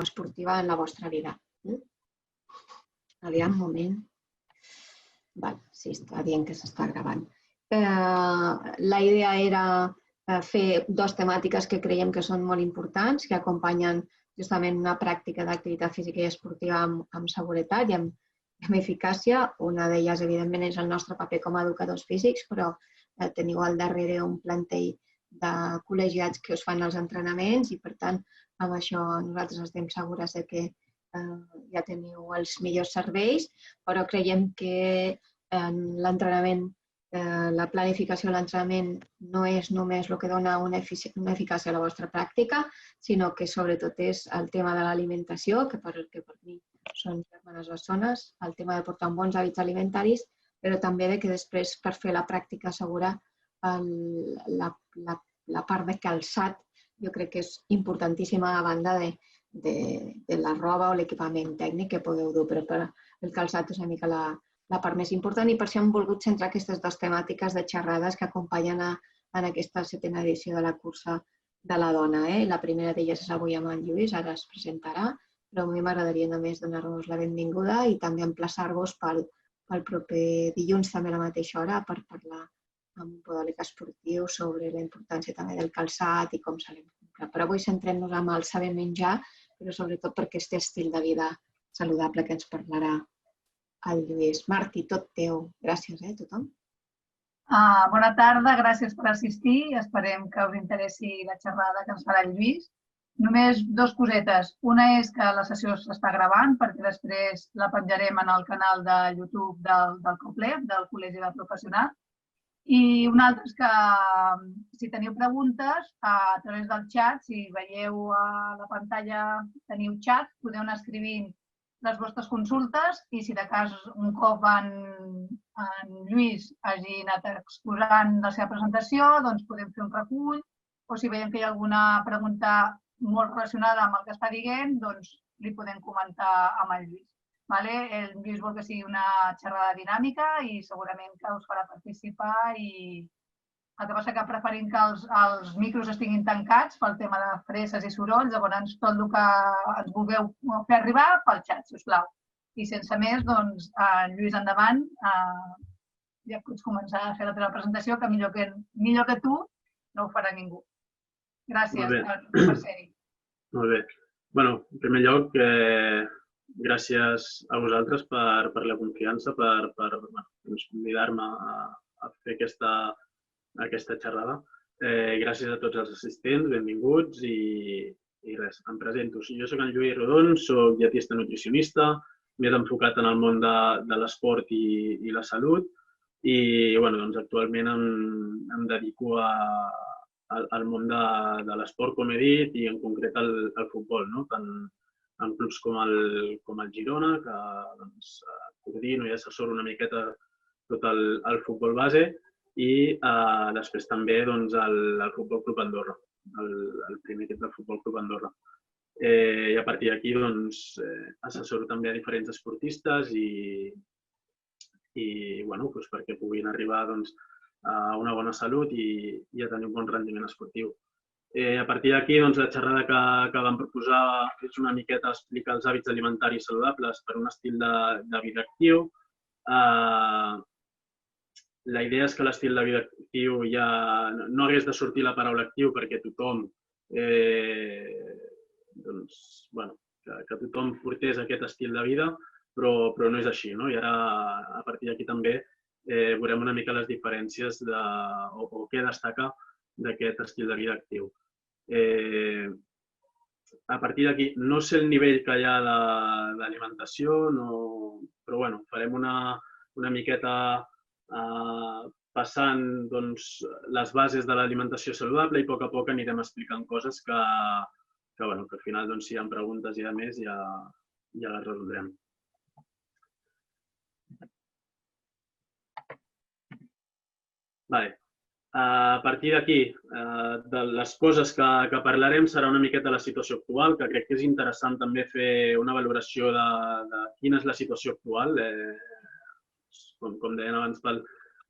esportiva en la vostra vida. Aviam, un moment. Sí, està dient que s'està gravant. La idea era fer dues temàtiques que creiem que són molt importants, que acompanyen justament una pràctica d'activitat física i esportiva amb seguretat i amb eficàcia. Una d'elles, evidentment, és el nostre paper com a educadors físics, però teniu al darrere un plantell de col·legiats que us fan els entrenaments i, per tant, amb això nosaltres estem segures que ja teniu els millors serveis, però creiem que l'entrenament, la planificació de l'entrenament no és només el que dona una eficàcia a la vostra pràctica, sinó que sobretot és el tema de l'alimentació, que per mi són germanes bessones, el tema de portar bons hàbits alimentaris, però també que després per fer la pràctica segura la part de calçat jo crec que és importantíssima a banda de la roba o l'equipament tècnic que podeu dur, però el calçat és una mica la part més important i per això hem volgut centrar aquestes dues temàtiques de xerrades que acompanyen en aquesta 7a edició de la cursa de la dona. La primera d'elles és avui amb en Lluís, ara es presentarà, però a mi m'agradaria només donar-vos la benvinguda i també emplaçar-vos pel proper dilluns també a la mateixa hora per parlar amb un podòleg esportiu sobre la importància també del calçat i com se l'hem comprat. Però avui centrem-nos en el saber menjar, però sobretot per aquest estil de vida saludable que ens parlarà el Lluís. Marti, tot teu. Gràcies a tothom. Bona tarda, gràcies per assistir. Esperem que us interessi la xerrada que ens farà el Lluís. Només dues cosetes. Una és que la sessió s'està gravant perquè després la penjarem en el canal de YouTube del COPLEF, del Col·legi de Professionals. I una altra és que si teniu preguntes, a través del xat, si veieu a la pantalla teniu xat, podeu anar escrivint les vostres consultes i si de cas un cop en Lluís hagi anat exposant la seva presentació, doncs podem fer un recull o si veiem que hi ha alguna pregunta molt relacionada amb el que està dient, doncs li podem comentar amb el Lluís. El Lluís vol que sigui una xerrada dinàmica i segurament que us farà participar i el que passa que preferim que els micros estiguin tancats pel tema de fresses i sorolls, llavors tot el que ens vulgueu fer arribar pel xat, sisplau. I sense més, doncs, Lluís, endavant, ja pots començar a fer la teva presentació, que millor que tu no ho farà ningú. Gràcies per ser-hi. Molt bé. Bé, en primer lloc, gràcies a vosaltres per la confiança, per convidar-me a fer aquesta xerrada. Gràcies a tots els assistents, benvinguts i res, em presento. Jo soc en Lluís Rodon, soc dietista nutricionista, més enfocat en el món de l'esport i la salut i actualment em dedico al món de l'esport, com he dit, i en concret al futbol, tant en clubs com el Girona, que coordino i assessoro una miqueta tot el futbol base i després també el Futbol Club Andorra, el primer equip del Futbol Club Andorra. I a partir d'aquí assessoro també a diferents esportistes i perquè puguin arribar a una bona salut i a tenir un bon rendiment esportiu. A partir d'aquí, la xerrada que vam proposar és una miqueta explicar els hàbits alimentaris saludables per un estil de vida actiu. La idea és que l'estil de vida actiu ja no hagués de sortir la paraula actiu perquè tothom portés aquest estil de vida, però no és així. I ara, a partir d'aquí també, veurem una mica les diferències o què destaca d'aquest estil de vida actiu. A partir d'aquí, no sé el nivell que hi ha d'alimentació, però farem una miqueta passant les bases de l'alimentació saludable i a poc anirem explicant coses que al final, si hi ha preguntes i a més, ja les resoldrem. A partir d'aquí, de les coses que parlarem serà una miqueta la situació actual, que crec que és interessant també fer una valoració de quina és la situació actual. Com deien abans,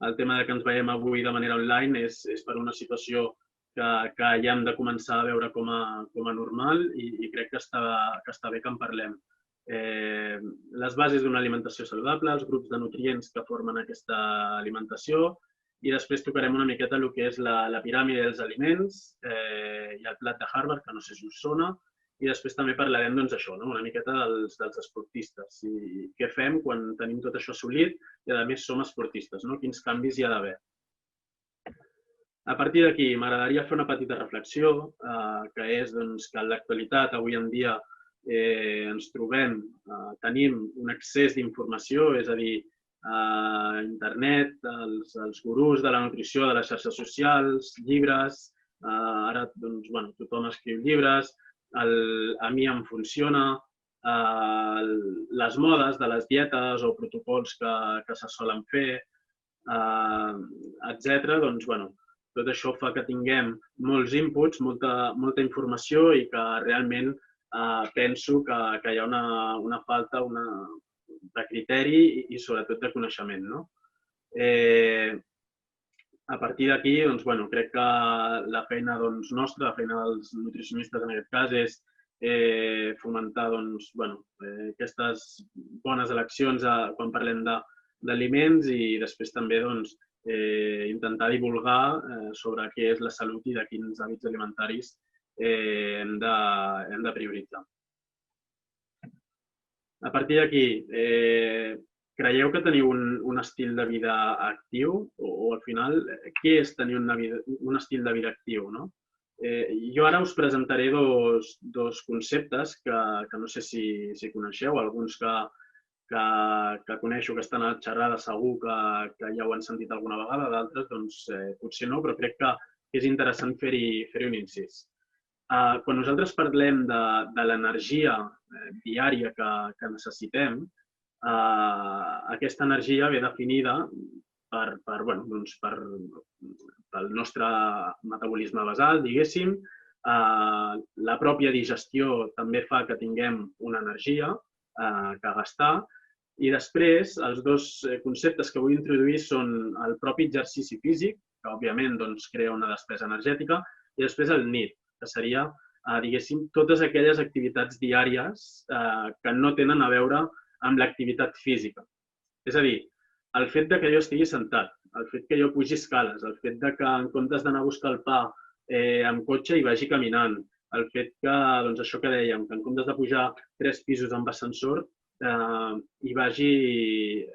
el tema que ens veiem avui de manera online és per una situació que ja hem de començar a veure com a normal i crec que està bé que en parlem. Les bases d'una alimentació saludable, els grups de nutrients que formen aquesta alimentació i després tocarem una miqueta el que és la piràmide dels aliments i el plat de Harvard, que no sé si us sona, i després també parlarem d'això, una miqueta dels esportistes i què fem quan tenim tot això assolit i a més som esportistes, quins canvis hi ha d'haver. A partir d'aquí m'agradaria fer una petita reflexió, que és que en l'actualitat, avui en dia, ens trobem, tenim un excés d'informació, és a dir, internet, els gurús de la nutrició, de les xarxes socials, llibres, ara tothom escriu llibres, a mi em funciona, les modes de les dietes o protocols que se solen fer, etc. Tot això fa que tinguem molts inputs, molta informació i que realment penso que hi ha una falta de criteri i sobretot de coneixement. A partir d'aquí, crec que la feina nostra, la feina dels nutricionistes en aquest cas, és fomentar aquestes bones eleccions quan parlem d'aliments i després també intentar divulgar sobre què és la salut i de quins hàbits alimentaris hem de prioritzar. A partir d'aquí, creieu que teniu un estil de vida actiu o al final què és tenir un estil de vida actiu? Jo ara us presentaré dos conceptes que no sé si coneixeu, alguns que coneixo que estan a la xerrada segur que ja ho han sentit alguna vegada, d'altres potser no, però crec que és interessant fer-hi un incís. Quan nosaltres parlem de l'energia diària que necessitem, aquesta energia ve definida pel nostre metabolisme basal, diguéssim. La pròpia digestió també fa que tinguem una energia que gastar. I després, els dos conceptes que vull introduir són el propi exercici físic, que òbviament crea una despesa energètica, i després el NEAT, que seria, diguéssim, totes aquelles activitats diàries que no tenen a veure amb l'activitat física. És a dir, el fet que jo estigui sentat, el fet que jo pugi escales, el fet que en comptes d'anar a buscar el pa amb cotxe hi vagi caminant, el fet que, això que dèiem, que en comptes de pujar 3 pisos amb ascensor hi vagi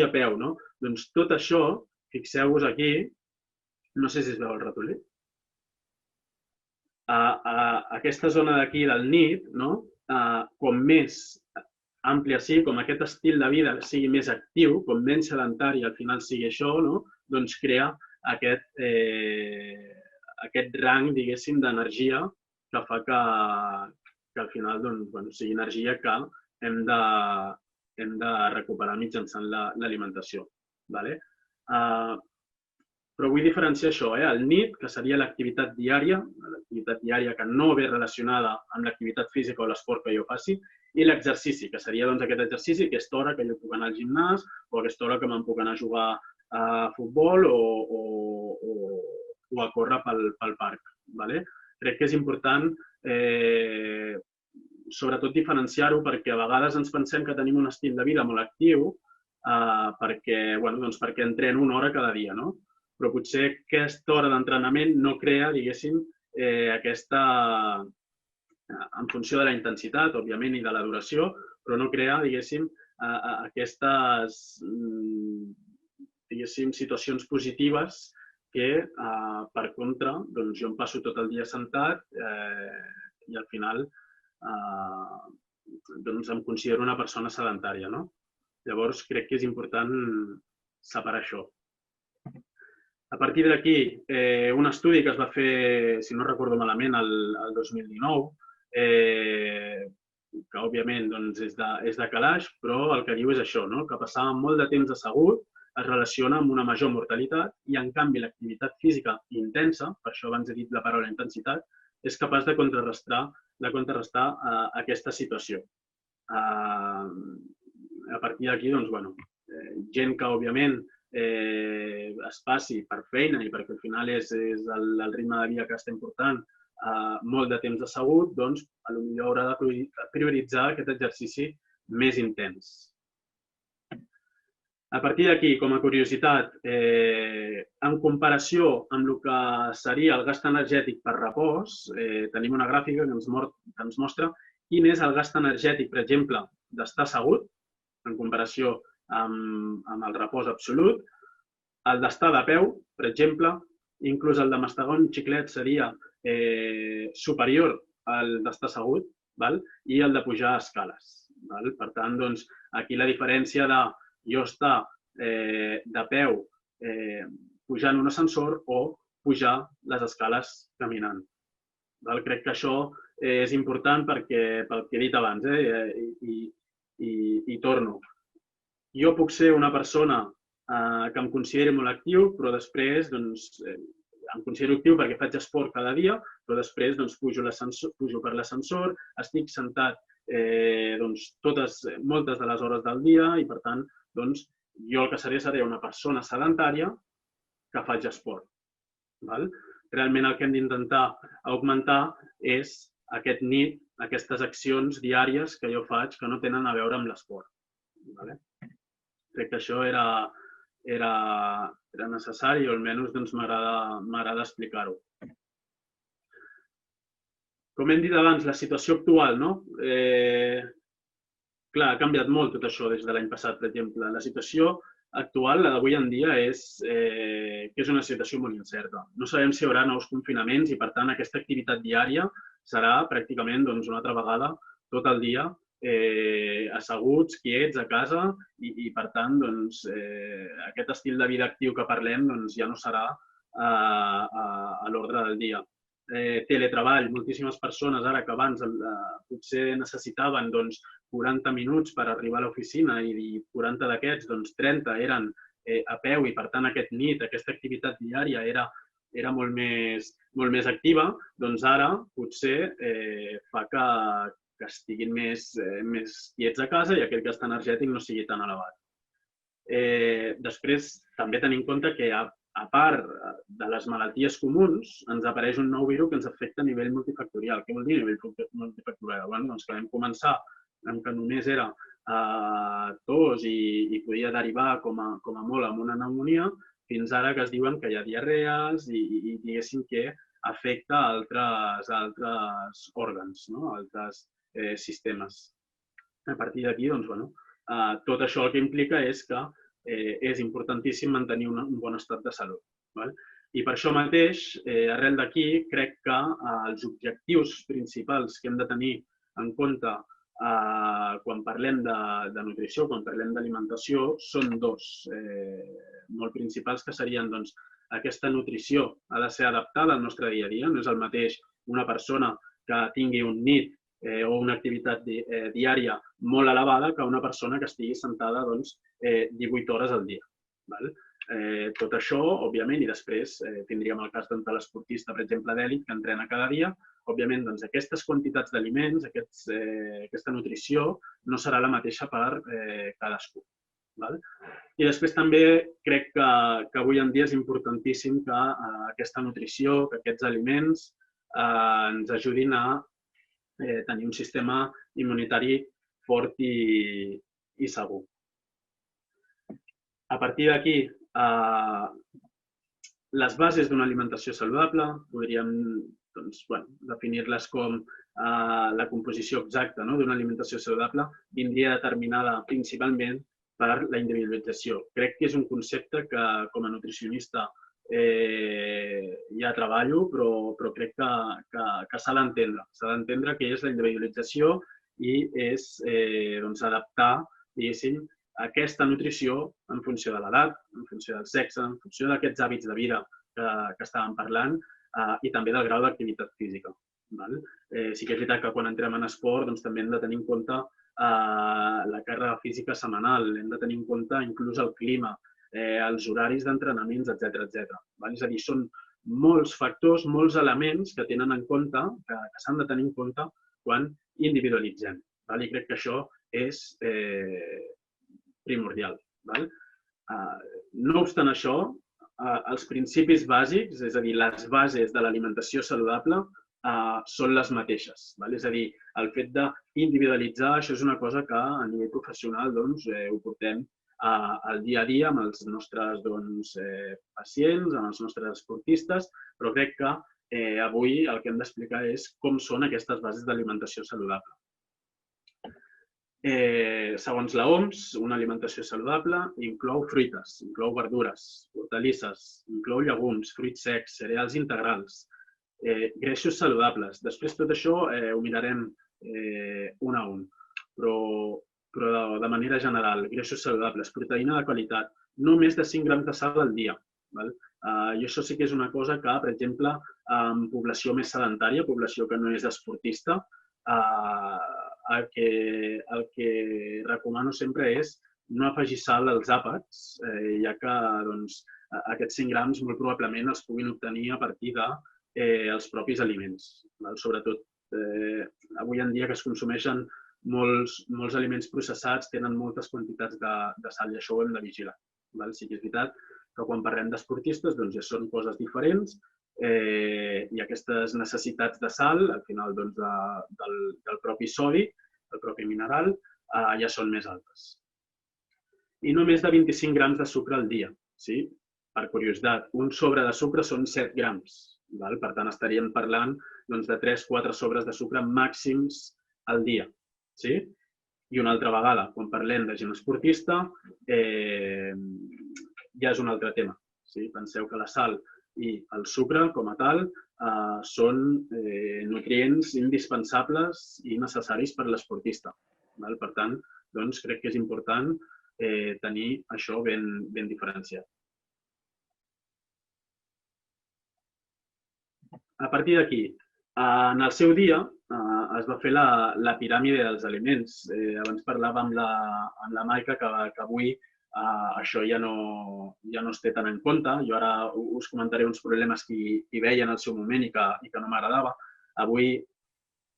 a peu. Doncs tot això, fixeu-vos aquí, no sé si es veu el ratolí, aquesta zona d'aquí del NEAT, com més àmplia sigui, com aquest estil de vida sigui més actiu, com menys sedentari al final sigui això, doncs crea aquest rang, diguéssim, d'energia que fa que al final sigui energia que hem de recuperar mitjançant l'alimentació. Però vull diferenciar això, el NEAT, que seria l'activitat diària que no ve relacionada amb l'activitat física o l'esport que jo faci, i l'exercici, que seria aquest exercici, aquesta hora que jo puc anar al gimnàs o aquesta hora que me'n puc anar a jugar a futbol o a córrer pel parc. Crec que és important sobretot diferenciar-ho perquè a vegades ens pensem que tenim un estil de vida molt actiu perquè entreno una hora cada dia, però potser aquesta hora d'entrenament no crea, diguéssim, aquesta, en funció de la intensitat, òbviament, i de la duració, però no crea, diguéssim, aquestes, diguéssim, situacions positives que, per contra, jo em passo tot el dia sentat i al final em considero una persona sedentària. Llavors, crec que és important separar això. A partir d'aquí, un estudi que es va fer, si no recordo malament, el 2019, que òbviament és de calaix, però el que diu és això, que passar molt de temps assegut es relaciona amb una major mortalitat i, en canvi, l'activitat física intensa, per això abans he dit la paraula intensitat, és capaç de contrarrestar aquesta situació. A partir d'aquí, gent que, òbviament, es passi per feina i perquè al final és el ritme de vida que estem portant molt de temps assegut, doncs potser haurà de prioritzar aquest exercici més intens. A partir d'aquí, com a curiositat, en comparació amb el que seria el gast energètic per repòs, tenim una gràfica que ens mostra quin és el gast energètic, per exemple, d'estar assegut, en comparació amb el repòs absolut. El d'estar de peu, per exemple, inclús el de mastegar un xiclet seria superior al d'estar assegut, i el de pujar escales. Per tant, aquí la diferència de jo estar de peu pujant un ascensor o pujar les escales caminant. Crec que això és important pel que he dit abans i torno. Jo puc ser una persona que em consideri molt actiu, però després em considero actiu perquè faig esport cada dia, però després pujo per l'ascensor, estic sentat moltes de les hores del dia i, per tant, jo el que seria una persona sedentària que faig esport. Realment el que hem d'intentar augmentar és aquest NEAT, aquestes accions diàries que jo faig que no tenen a veure amb l'esport. Crec que això era necessari o almenys m'agrada explicar-ho. Com hem dit abans, la situació actual, clar, ha canviat molt tot això des de l'any passat, per exemple. La situació actual, la d'avui en dia, és una situació molt incerta. No sabem si hi haurà nous confinaments i, per tant, aquesta activitat diària serà pràcticament una altra vegada tot el dia asseguts, quiets, a casa i, per tant, aquest estil de vida actiu que parlem ja no serà a l'ordre del dia. Teletreball, moltíssimes persones ara que abans potser necessitaven 40 minuts per arribar a l'oficina i 40 d'aquests, 30 eren a peu i, per tant, aquest NEAT, aquesta activitat diària era molt més activa, doncs ara potser fa que estiguin més quiets a casa i aquell gast energètic no sigui tan elevat. Després, també tenim en compte que, a part de les malalties comuns, ens apareix un nou virus que ens afecta a nivell multifactorial. Què vol dir a nivell multifactorial? Que vam començar amb que només era tos i podia derivar com a molt amb una pneumònia, fins ara que es diuen que hi ha diarrees i diguéssim que afecta altres òrgans, altres sistemes. A partir d'aquí, tot això el que implica és que és importantíssim mantenir un bon estat de salut. I per això mateix, arrel d'aquí, crec que els objectius principals que hem de tenir en compte quan parlem de nutrició, quan parlem d'alimentació, són dos molt principals, que serien aquesta nutrició ha de ser adaptada al nostre dia a dia. No és el mateix una persona que tingui un NEAT o una activitat diària molt elevada que una persona que estigui sentada 18 hores al dia. Tot això, òbviament, i després tindríem el cas de l'esportista, per exemple, d'èlit, que entrena cada dia. Òbviament, aquestes quantitats d'aliments, aquesta nutrició, no serà la mateixa per cadascú. I després també crec que avui en dia és importantíssim que aquesta nutrició, que aquests aliments ens ajudin a tenir un sistema immunitari fort i segur. A partir d'aquí, les bases d'una alimentació saludable podríem definir-les com la composició exacta d'una alimentació saludable vindria determinada principalment per la individualització. Crec que és un concepte que com a nutricionista ja treballo, però crec que s'ha d'entendre. S'ha d'entendre què és la individualització i és adaptar, diguéssim, aquesta nutrició en funció de l'edat, en funció del sexe, en funció d'aquests hàbits de vida que estàvem parlant i també del grau d'activitat física. Sí que és veritat que quan entrem en esport també hem de tenir en compte la càrrega física setmanal, hem de tenir en compte inclús el clima, els horaris d'entrenaments, etc. És a dir, són molts factors, molts elements que tenen en compte, que s'han de tenir en compte quan individualitzem. I crec que això és primordial. No obstant això, els principis bàsics, és a dir, les bases de l'alimentació saludable, són les mateixes. És a dir, el fet d'individualitzar, això és una cosa que a nivell professional ho portem al dia a dia amb els nostres pacients, amb els nostres esportistes, però crec que avui el que hem d'explicar és com són aquestes bases d'alimentació saludable. Segons l'OMS, una alimentació saludable inclou fruites, inclou verdures, hortalisses, inclou llegums, fruits secs, cereals integrals, greixos saludables. Després tot això ho mirarem un a un, però de manera general, greixos saludables, proteïna de qualitat, no més de 5 grams de sal al dia. I això sí que és una cosa que, per exemple, en població més sedentària, població que no és esportista, el que recomano sempre és no afegir sal als àpats, ja que aquests 5 grams molt probablement els puguin obtenir a partir dels propis aliments. Sobretot avui en dia que es consumeixen molts aliments processats, tenen moltes quantitats de sal i això ho hem de vigilar. Sí que és veritat que quan parlem d'esportistes ja són coses diferents i aquestes necessitats de sal, al final del propi sodi, del propi mineral, ja són més altes. I no més de 25 grams de sucre al dia. Per curiositat, un sobre de sucre són 7 grams. Per tant, estaríem parlant de 3-4 sobres de sucre màxims al dia. I una altra vegada, quan parlem de gent esportista, ja és un altre tema. Penseu que la sal i el sucre, com a tal, són nutrients indispensables i necessaris per a l'esportista. Per tant, crec que és important tenir això ben diferenciat. A partir d'aquí, en el seu dia es va fer la piràmide dels aliments. Abans parlàvem amb la Maica que avui això ja no es té tant en compte. Jo ara us comentaré uns problemes que hi veia en el seu moment i que no m'agradava. Avui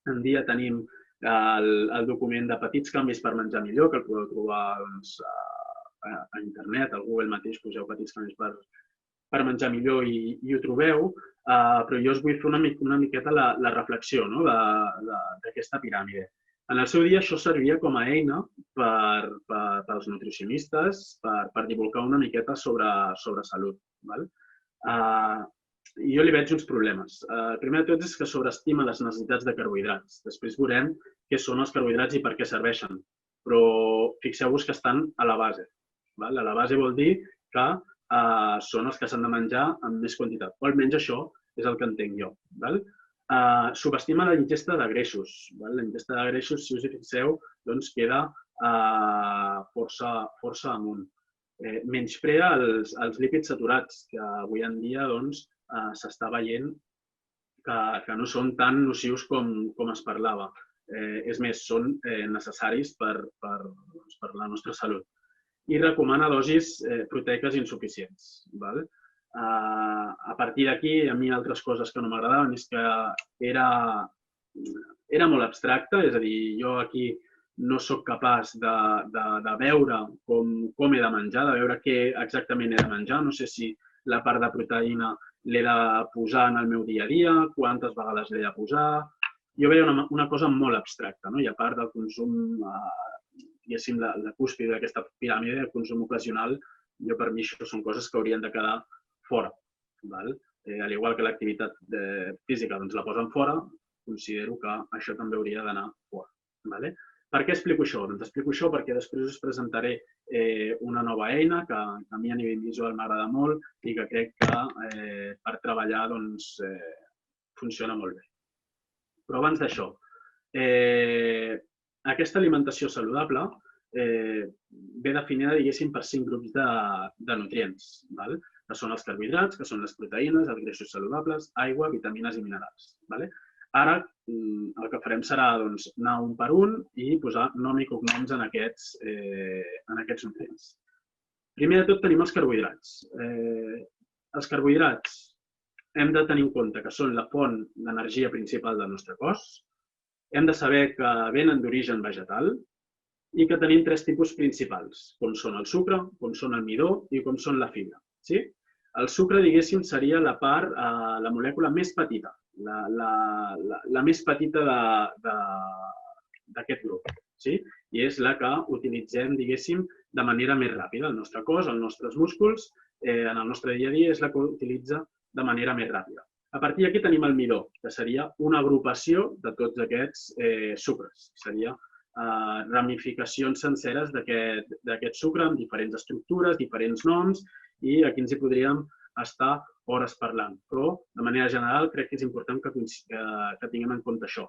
en dia tenim el document de petits canvis per menjar millor, que el podeu trobar a internet, al Google mateix poseu petits canvis per menjar millor i ho trobeu, però jo us vull fer una miqueta la reflexió d'aquesta piràmide. En el seu dia això servia com a eina pels nutricionistes per divulgar una miqueta sobre salut. Jo li veig uns problemes. El primer de tot és que sobreestima les necessitats de carbohidrats. Després veurem què són els carbohidrats i per què serveixen. Però fixeu-vos que estan a la base. A la base vol dir que són els que s'han de menjar amb més quantitat. O almenys això és el que entenc jo. Subestima la ingesta de greixos. La ingesta de greixos, si us hi fixeu, queda força amunt. Menysprea els lípids saturats, que avui en dia s'està veient que no són tan nocius com es parlava. És més, són necessaris per la nostra salut. I recomana dosis proteiques insuficients. A partir d'aquí, a mi altres coses que no m'agradaven és que era molt abstracte, és a dir, jo aquí no sóc capaç de veure com he de menjar, de veure què exactament he de menjar. No sé si la part de proteïna l'he de posar en el meu dia a dia, quantes vegades l'he de posar. Jo veia una cosa molt abstracta, i a part del consum, diguéssim, la cúspide d'aquesta piràmide, el consum ocasional, per mi això són coses que haurien de quedar fora. Al igual que l'activitat física la posen fora, considero que això també hauria d'anar fora. Per què explico això? Doncs explico això perquè després us presentaré una nova eina que a mi a nivell visual m'agrada molt i que crec que per treballar funciona molt bé. Però abans d'això, aquesta alimentació saludable ve definida, diguéssim, per 5 grups de nutrients, que són els carbohidrats, que són les proteïnes, els greixos saludables, aigua, vitamines i minerals. Ara el que farem serà anar un per un i posar nom i cognoms en aquests nutrients. Primer de tot tenim els carbohidrats. Els carbohidrats hem de tenir en compte que són la font d'energia principal del nostre cos. Hem de saber que venen d'origen vegetal, i que tenim tres tipus principals, com són el sucre, com són el midó i com són la fibra. El sucre, diguéssim, seria la part, la molècula més petita, la més petita d'aquest grup. I és la que utilitzem, diguéssim, de manera més ràpida. El nostre cos, els nostres músculs, en el nostre dia a dia, és la que utilitza de manera més ràpida. A partir d'aquí tenim el midó, que seria una agrupació de tots aquests sucres. Seria ramificacions senceres d'aquest sucre amb diferents estructures, diferents noms, i aquí ens hi podríem estar hores parlant. Però, de manera general, crec que és important que tinguem en compte això.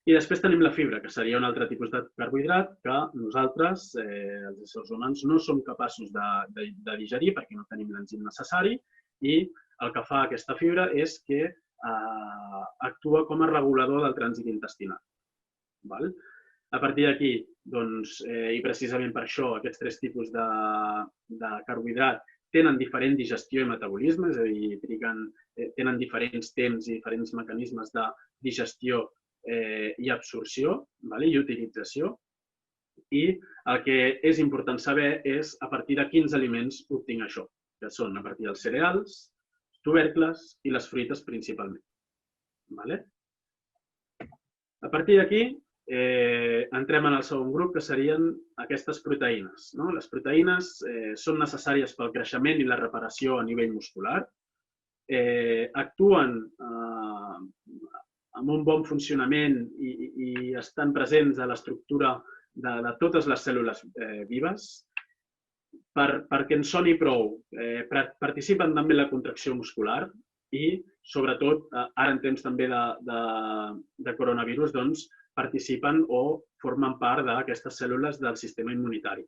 I després tenim la fibra, que seria un altre tipus de carbohidrat que nosaltres, els éssers humans, no som capaços de digerir perquè no tenim l'enzim necessari, i el que fa aquesta fibra és que actua com a regulador del trànsit intestinal. A partir d'aquí, i precisament per això, aquests tres tipus de carbohidrat tenen diferent digestió i metabolisme, és a dir, tenen diferents temps i diferents mecanismes de digestió i absorció i utilització. I el que és important saber és a partir de quins aliments obtinc això, que són a partir dels cereals, tubercles i les fruites principalment. A partir d'aquí entrem en el segon grup, que serien aquestes proteïnes. Les proteïnes són necessàries pel creixement i la reparació a nivell muscular, actuen amb un bon funcionament i estan presents a l'estructura de totes les cèl·lules vives. Perquè en soni prou, participen també en la contracció muscular i, sobretot, ara en temps també de coronavirus, participen o formen part d'aquestes cèl·lules del sistema immunitari.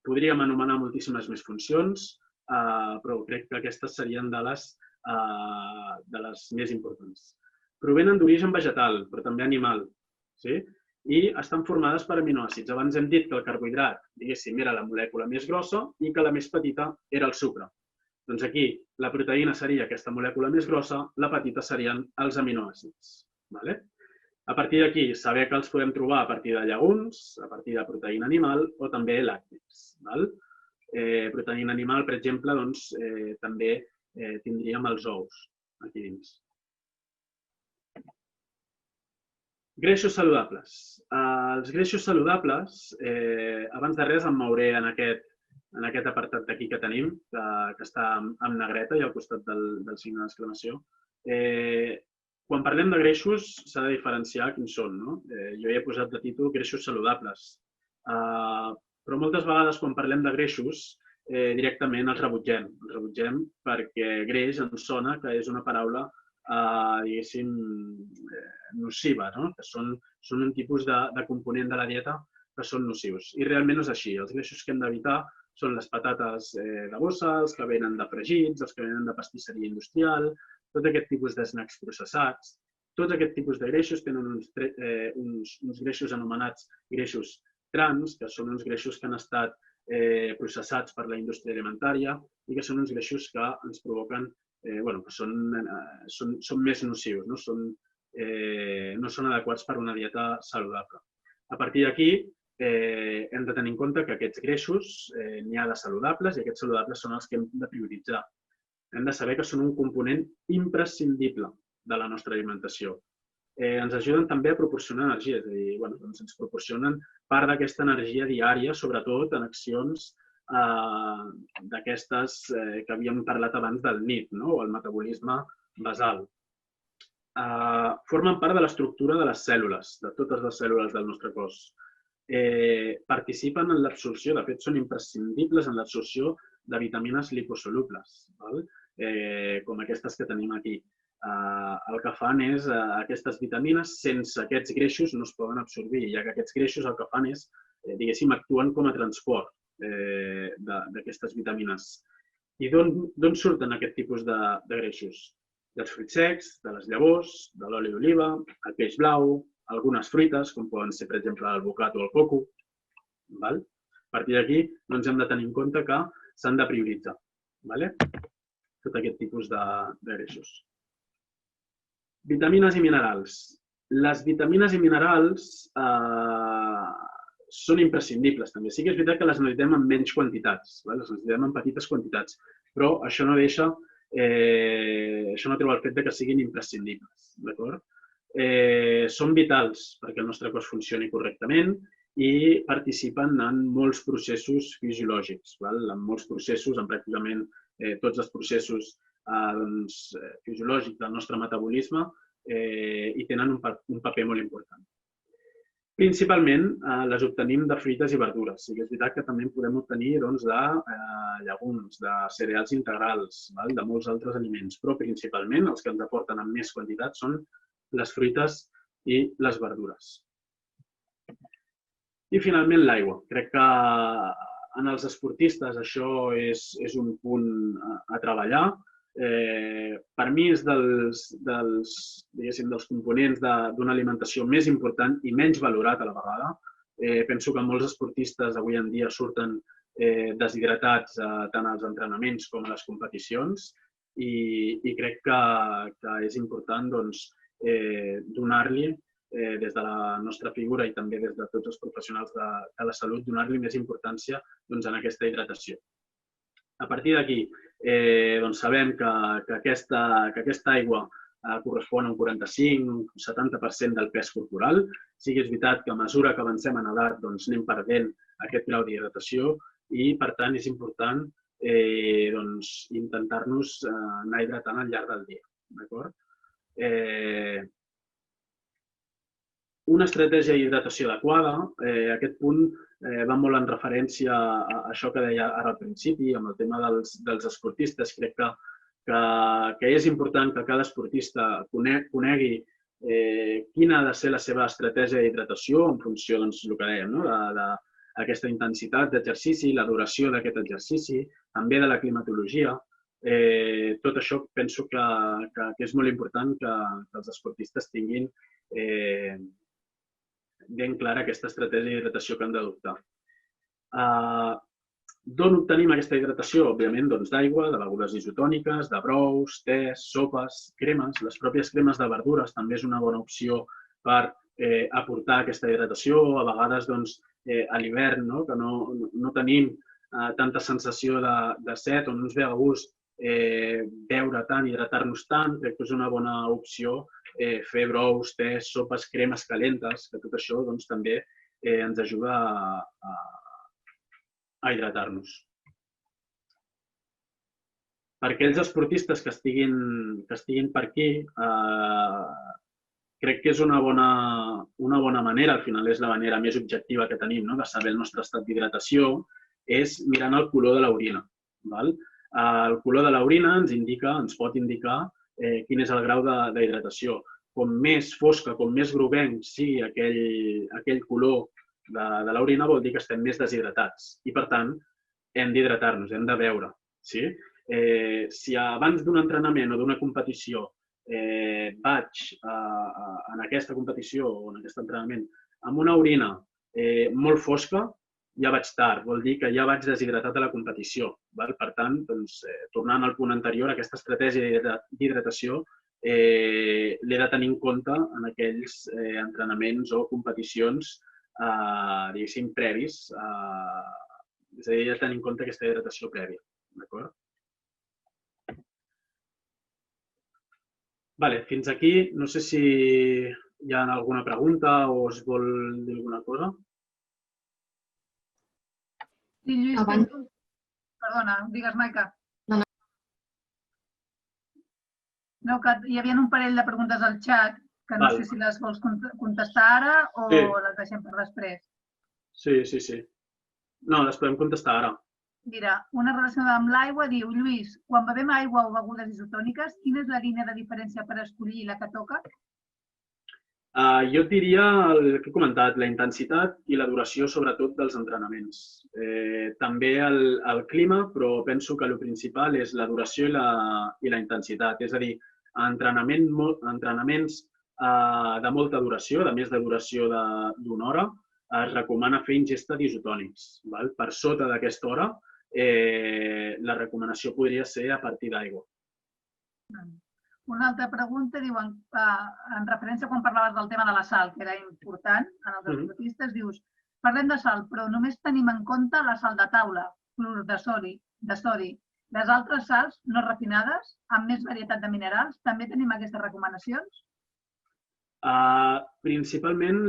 Podríem anomenar moltíssimes més funcions, però crec que aquestes serien de les més importants. Provenen d'origen vegetal, però també animal, i estan formades per aminoàcids. Abans hem dit que el carbohidrat, diguéssim, era la molècula més grossa i que la més petita era el sucre. Doncs aquí la proteïna seria aquesta molècula més grossa, la petita serien els aminoàcids. A partir d'aquí, saber que els podem trobar a partir de llegums, a partir de proteïna animal o també làctics. Proteïna animal, per exemple, també tindríem els ous aquí dins. Greixos saludables. Els greixos saludables, abans de res em mouré en aquest apartat d'aquí que tenim, que està en negreta i al costat del signe d'exclamació. Quan parlem de greixos s'ha de diferenciar quins són. Jo hi he posat de títol greixos saludables, però moltes vegades quan parlem de greixos directament els rebutgem. Els rebutgem perquè greix ens sona que és una paraula diguéssim, nociva, que són un tipus de component de la dieta que són nocius. I realment no és així. Els greixos que hem d'evitar són les patates de bossa, els que venen de fregits, els que venen de pastisseria industrial, tot aquest tipus de snacks processats. Tots aquest tipus de greixos tenen uns greixos anomenats greixos trans, que són uns greixos que han estat processats per la indústria alimentària i que són uns greixos que ens provoquen que són més nocius, no són adequats per una dieta saludable. A partir d'aquí, hem de tenir en compte que aquests greixos n'hi ha de saludables i aquests saludables són els que hem de prioritzar. Hem de saber que són un component imprescindible de la nostra alimentació. Ens ajuden també a proporcionar energia, és a dir, ens proporcionen part d'aquesta energia diària, sobretot en accions d'aquestes que havíem parlat abans del NEAT, o el metabolisme basal. Formen part de l'estructura de les cèl·lules, de totes les cèl·lules del nostre cos. Participen en l'absorció, de fet són imprescindibles en l'absorció de vitamines liposolubles, com aquestes que tenim aquí. El que fan és, aquestes vitamines, sense aquests greixos no es poden absorbir, ja que aquests greixos el que fan és, diguéssim, actuen com a transport d'aquestes vitamines. I d'on surten aquest tipus de greixos? Dels fruits secs, de les llavors, de l'oli d'oliva, el peix blau, algunes fruites, com poden ser, per exemple, l'alvocat o el coco. A partir d'aquí, hem de tenir en compte que s'han de prioritzar tot aquest tipus de greixos. Vitamines i minerals. Les vitamines i minerals són imprescindibles també. Sí que és veritat que les necessitem en menys quantitats, les necessitem en petites quantitats, però això no deixa, això no treu el fet que siguin imprescindibles, d'acord? Són vitals perquè el nostre cos funcioni correctament i participen en molts processos fisiològics, en molts processos, en pràcticament tots els processos fisiològics del nostre metabolisme i tenen un paper molt important. Principalment les obtenim de fruites i verdures. Sí que és veritat que també en podem obtenir de llegums, de cereals integrals, de molts altres aliments, però principalment els que ens aporten en més quantitat són les fruites i les verdures. I finalment l'aigua. Crec que en els esportistes això és un punt a treballar. Per mi és dels components d'una alimentació més important i menys valorat a la vegada. Penso que molts esportistes avui en dia surten deshidratats tant als entrenaments com a les competicions i crec que és important donar-li, des de la nostra figura i també des de tots els professionals de la salut, donar-li més importància en aquesta hidratació. A partir d'aquí, sabem que aquesta aigua correspon a un 45-70% del pes corporal. Sí que és veritat que a mesura que avancem en edat anem perdent aquest grau d'hidratació i, per tant, és important intentar-nos anar hidratant al llarg del dia. Una estratègia d'hidratació adequada, aquest punt va molt en referència a això que deia ara al principi, amb el tema dels esportistes. Crec que és important que cada esportista conegui quina ha de ser la seva estratègia d'hidratació en funció del que dèiem, d'aquesta intensitat d'exercici, la duració d'aquest exercici, també de la climatologia. Tot això penso que és molt important que els esportistes tinguin ben clara aquesta estratègia d'hidratació que han d'adoptar. D'on obtenim aquesta hidratació? Òbviament d'aigua, de begudes isotòniques, de brous, tés, sopes, cremes. Les pròpies cremes de verdures també és una bona opció per aportar aquesta hidratació. A vegades a l'hivern, que no tenim tanta sensació de set o no ens ve a gust beure tant, hidratar-nos tant, crec que és una bona opció fer brous, tés, sopes, cremes calentes, que tot això també ens ajuda a hidratar-nos. Per aquells esportistes que estiguin per aquí, crec que és una bona manera, al final és la manera més objectiva que tenim de saber el nostre estat d'hidratació, és mirant el color de l'orina. El color de l'orina ens pot indicar quin és el grau d'hidratació. Com més fosca, com més groguenc sigui aquell color de l'orina, vol dir que estem més deshidratats i, per tant, hem d'hidratar-nos, hem de beure. Si abans d'un entrenament o d'una competició vaig en aquesta competició o en aquest entrenament amb una orina molt fosca, ja vaig tard, vol dir que ja vaig deshidratat a la competició. Per tant, tornant al punt anterior, aquesta estratègia d'hidratació l'he de tenir en compte en aquells entrenaments o competicions, diguéssim, previs. És a dir, he de tenir en compte aquesta hidratació prèvia. D'acord? Fins aquí. No sé si hi ha alguna pregunta o es vol dir alguna cosa. Sí, Lluís, perdona, digues, Maica. No, que hi havia un parell de preguntes al xat, que no sé si les vols contestar ara o les deixem per després. Sí. No, les podem contestar ara. Mira, una relacionada amb l'aigua diu, Lluís, quan bevem aigua o begudes isotòniques, quina és la línia de diferència per escollir la que toca? Jo diria el que he comentat, la intensitat i la duració, sobretot, dels entrenaments. També el clima, però penso que el principal és la duració i la intensitat. És a dir, entrenaments de molta duració, de més de duració d'una hora, es recomana fer ingesta d'isotònics. Per sota d'aquesta hora, la recomanació podria ser a partir d'aigua. Una altra pregunta, diuen, en referència quan parlaves del tema de la sal, que era important en els esportistes, dius, parlem de sal, però només tenim en compte la sal de taula, clorur de sodi. Les altres sals no refinades, amb més varietat de minerals, també tenim aquestes recomanacions? Principalment,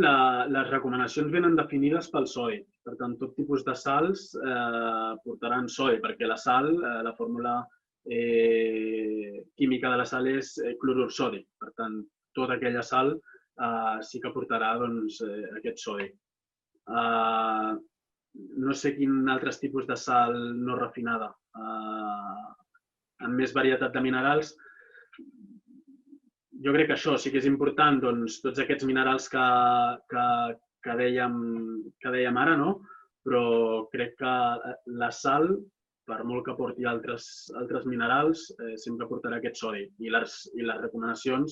les recomanacions venen definides pel sodi. Per tant, tot tipus de sals portaran sodi, perquè la sal, la fórmula química de la sal és clorur sòdic. Per tant, tota aquella sal sí que portarà aquest sodi. No sé quin altres tipus de sal no refinada amb més varietat de minerals. Jo crec que això sí que és important, tots aquests minerals que dèiem ara, no? Però crec que la sal, per molt que porti altres minerals, sempre portarà aquest sodi. I les recomanacions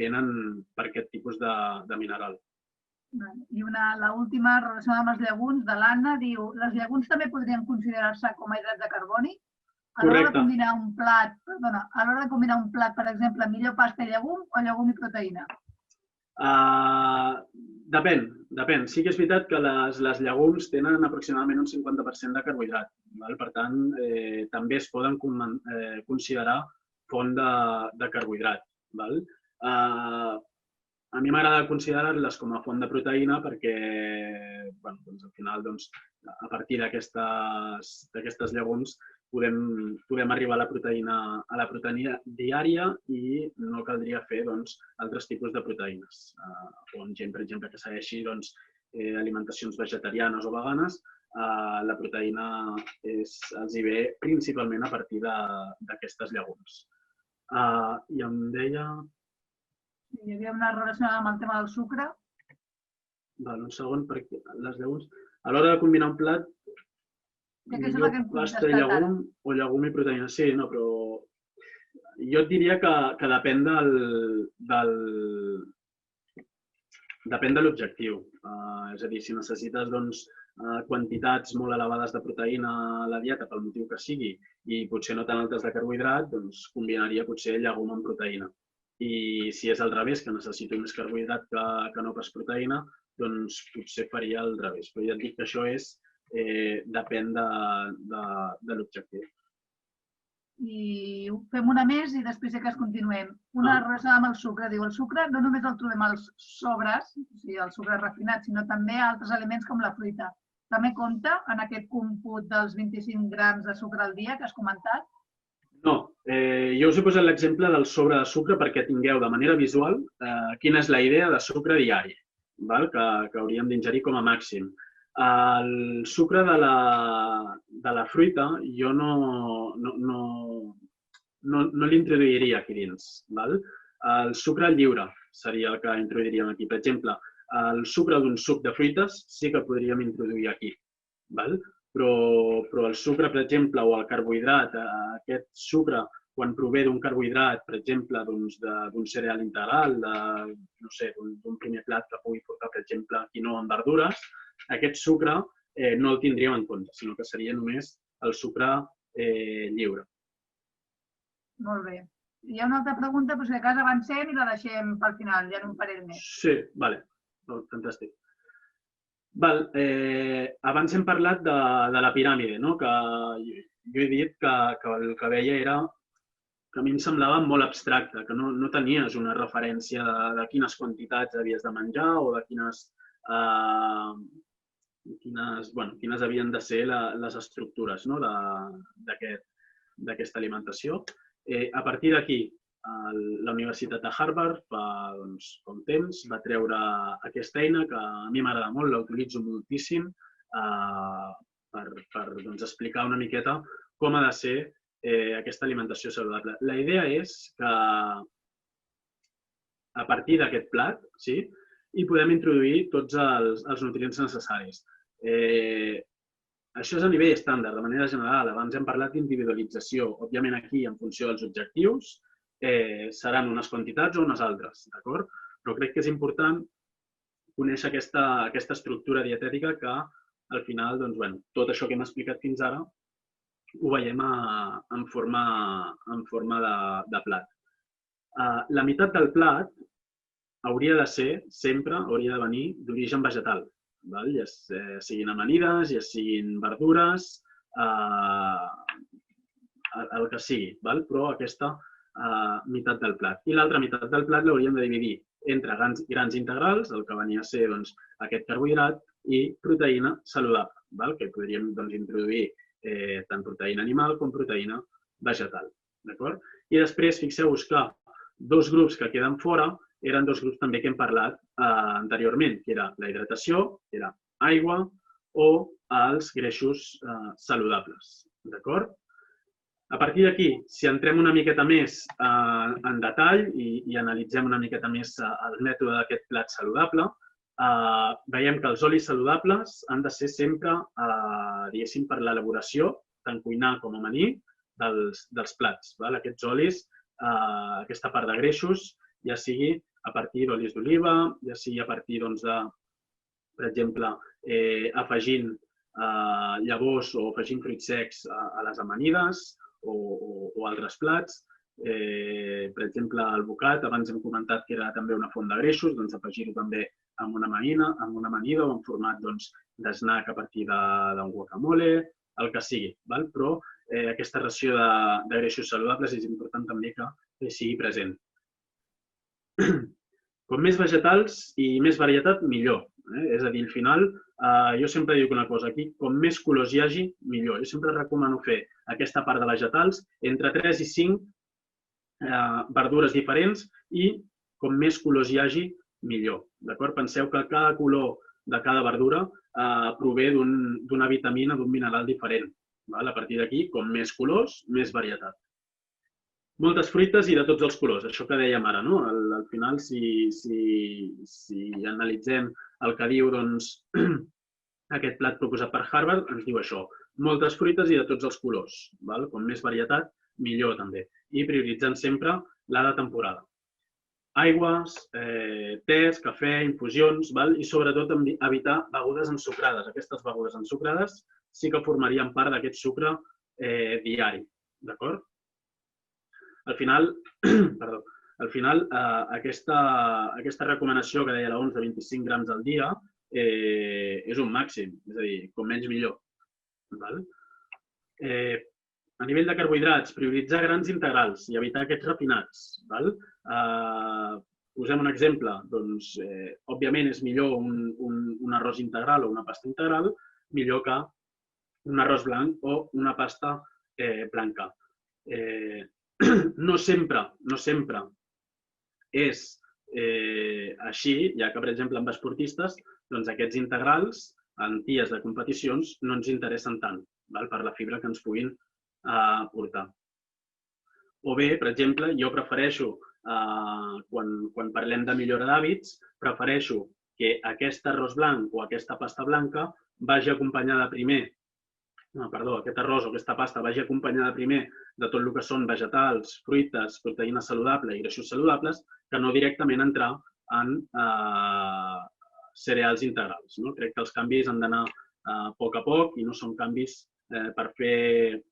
venen per aquest tipus de mineral. I l'última, relacionada amb els llegums, de l'Anna, diu, les llegums també podrien considerar-se com a hidrats de carboni? A l'hora de combinar un plat, per exemple, millor pasta i llegum o llegum i proteïna? Depèn. Sí que és veritat que les llegums tenen aproximadament un 50% de carbohidrat. Per tant, també es poden considerar font de carbohidrat. A mi m'agrada considerar-les com a font de proteïna perquè al final, a partir d'aquestes llegums, podem arribar a la proteïna diària i no caldria fer altres tipus de proteïnes. O gent, per exemple, que segueixi alimentacions vegetarianes o veganes, la proteïna els hi ve principalment a partir d'aquestes llegums. I em deia... Hi havia una relacionada amb el tema del sucre. Un segon, perquè les llegums... A l'hora de combinar un plat, millor pasta i llegum o llegum i proteïna. Sí, no, però jo et diria que depèn de l'objectiu. És a dir, si necessites quantitats molt elevades de proteïna a la dieta pel motiu que sigui i potser no tan altes de carbohidrat, doncs combinaria potser llegum amb proteïna. I si és al revés, que necessito més carbohidrat que no pas proteïna, doncs potser faria al revés. Però ja et dic que això depèn de l'objectiu. I fem una més i després ja que continuem. Una relacionada amb el sucre. Diu, el sucre no només el trobem als sobres, o sigui, el sucre refinat, sinó també a altres aliments com la fruita. També compta en aquest còmput dels 25 grams de sucre al dia que has comentat? No, jo us he posat l'exemple del sobre de sucre perquè tingueu de manera visual quina és la idea de sucre diari que hauríem d'ingerir com a màxim. El sucre de la fruita jo no l'introduiria aquí dins. El sucre lliure seria el que introduiríem aquí. Per exemple, el sucre d'un suc de fruites sí que podríem introduir aquí. Però el sucre, per exemple, o el carbohidrat, aquest sucre, quan prové d'un carbohidrat, per exemple, d'un cereal integral, d'un primer plat que pugui portar, per exemple, quinoa amb verdures, aquest sucre no el tindríem en compte, sinó que seria només el sucre lliure. Molt bé. Hi ha una altra pregunta, però si de cas avancem i la deixem pel final, ja en un parell més. Sí, vale. Fantàstic. Abans hem parlat de la piràmide, que jo he dit que el que veia era que a mi em semblava molt abstracte, que no tenies una referència de quines quantitats havies de menjar o de quines havien de ser les estructures d'aquesta alimentació. A partir d'aquí, la Universitat de Harvard fa un temps va treure aquesta eina que a mi m'agrada molt, la utilitzo moltíssim per explicar una miqueta com ha de ser aquesta alimentació saludable. La idea és que a partir d'aquest plat hi podem introduir tots els nutrients necessaris. Això és a nivell estàndard, de manera general. Abans hem parlat d'individualització. Òbviament aquí, en funció dels objectius, seran unes quantitats o unes altres, d'acord? Però crec que és important conèixer aquesta estructura dietètica que, al final, tot això que hem explicat fins ara ho veiem en forma de plat. La meitat del plat hauria de ser, sempre hauria de venir d'origen vegetal, ja siguin amanides, ja siguin verdures, el que sigui, però aquesta meitat del plat. I l'altra meitat del plat l'hauríem de dividir entre grans integrals, el que venia a ser aquest carbohidrat, i proteïna saludable, que podríem introduir tant proteïna animal com proteïna vegetal. I després, fixeu-vos que dos grups que queden fora eren dos grups també que hem parlat anteriorment, que era la hidratació, que era aigua, o els greixos saludables. A partir d'aquí, si entrem una miqueta més en detall i analitzem una miqueta més el mètode d'aquest plat saludable, veiem que els olis saludables han de ser sempre, diguéssim, per l'elaboració, tant cuinar com amanir, dels plats. Aquests olis, aquesta part de greixos, ja sigui a partir d'olis d'oliva, ja sigui a partir de, per exemple, afegint llavors o afegint fruits secs a les amanides o altres plats. Per exemple, el bocat, abans hem comentat que era també una font de greixos, doncs afegir-ho també amb una amanida o en format d'snack a partir d'un guacamole, el que sigui. Però aquesta ració de greixos saludables és important també que sigui present. Com més vegetals i més varietat, millor. És a dir, al final, jo sempre dic una cosa aquí, com més colors hi hagi, millor. Jo sempre recomano fer aquesta part de vegetals entre 3 i 5 verdures diferents i com més colors hi hagi, millor. Penseu que cada color de cada verdura prové d'una vitamina, d'un mineral diferent. A partir d'aquí, com més colors, més varietat. Moltes fruites i de tots els colors, això que dèiem ara. Al final, si analitzem el que diu aquest plat proposat per Harvard, ens diu això. Moltes fruites i de tots els colors. Com més varietat, millor també. I prioritzant sempre la de temporada. Aigües, tés, cafè, infusions i sobretot evitar begudes ensucrades. Aquestes begudes ensucrades sí que formarien part d'aquest sucre diari. D'acord? Al final, aquesta recomanació que deia l'OMS de 25 grams al dia és un màxim, és a dir, com menys millor. A nivell de carbohidrats, prioritzar grans integrals i evitar aquests refinats. Posem un exemple. Òbviament és millor un arròs integral o una pasta integral, millor que un arròs blanc o una pasta blanca. No sempre és així, ja que, per exemple, amb esportistes, aquests integrals en dies de competicions no ens interessen tant per la fibra que ens puguin portar. O bé, per exemple, jo prefereixo, quan parlem de millora d'hàbits, prefereixo que aquest arròs blanc o aquesta pasta blanca vagi acompanyada primer, aquest arròs o aquesta pasta vagi acompanyada primer de tot el que són vegetals, fruites, proteïna saludable i greixos saludables, que no directament entrar en cereals integrals. Crec que els canvis han d'anar a poc i no són canvis per fer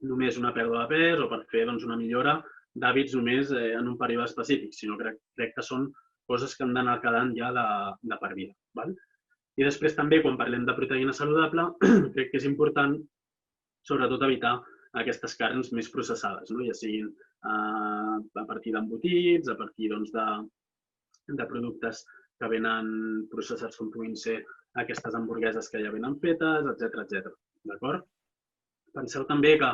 només una pèrdua de pes o per fer una millora d'hàbits només en un període específic, sinó que crec que són coses que han d'anar quedant ja de per vida. I després també, quan parlem de proteïna saludable, crec que és important, sobretot, evitar aquestes carns més processades, ja siguin a partir d'embotits, a partir de productes que venen processats com puguin ser aquestes hamburgueses que ja venen fetes, etc. D'acord? Penseu també que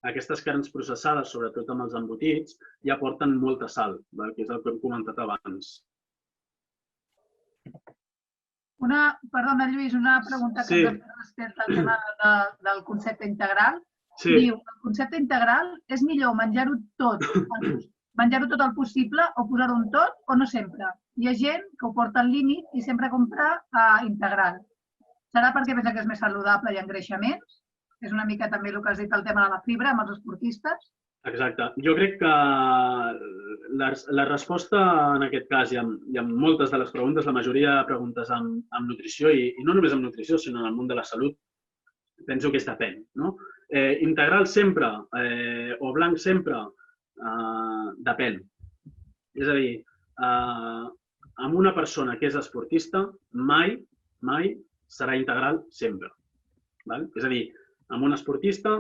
aquestes carns processades, sobretot amb els embotits, ja porten molta sal, que és el que hem comentat abans. Perdona, Lluís, una pregunta que ens ha respecte al tema del concepte integral. Diu, el concepte integral és millor menjar-ho tot el possible o posar-ho en tot o no sempre? Hi ha gent que ho porta al límit i sempre compra integral. Serà perquè pensa que és més saludable i engreixa menys? És una mica també el que has dit, el tema de la fibra amb els esportistes? Exacte. Jo crec que la resposta en aquest cas i en moltes de les preguntes, la majoria de preguntes amb nutrició, i no només amb nutrició, sinó en el món de la salut, penso que és depèn. Integral sempre o blanc sempre, depèn. És a dir, amb una persona que és esportista mai serà integral sempre. És a dir, amb un esportista,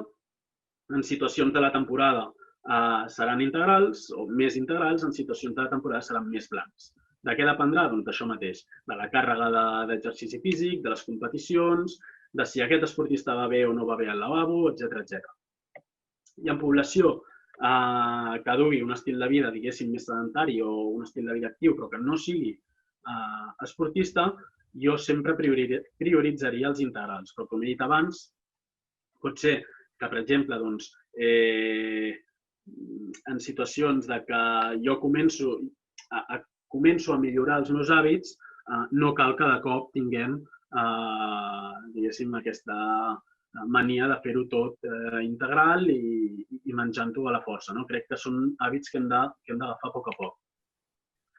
en situacions de la temporada seran integrals o més integrals, en situacions de la temporada seran més blancs. De què dependrà? Doncs d'això mateix, de la càrrega d'exercici físic, de les competicions, de si aquest esportista va bé o no va bé al lavabo, etc. I en població que dugui un estil de vida, diguéssim, més sedentari o un estil de vida actiu, però que no sigui esportista, jo sempre prioritzaria els integrals. Però, com he dit abans, pot ser que, per exemple, en situacions de que jo començo a millorar els meus hàbits, no cal que de cop tinguem, diguéssim, aquesta mania de fer-ho tot integral i menjant-ho a la força. Crec que són hàbits que hem d'agafar a poc a poc.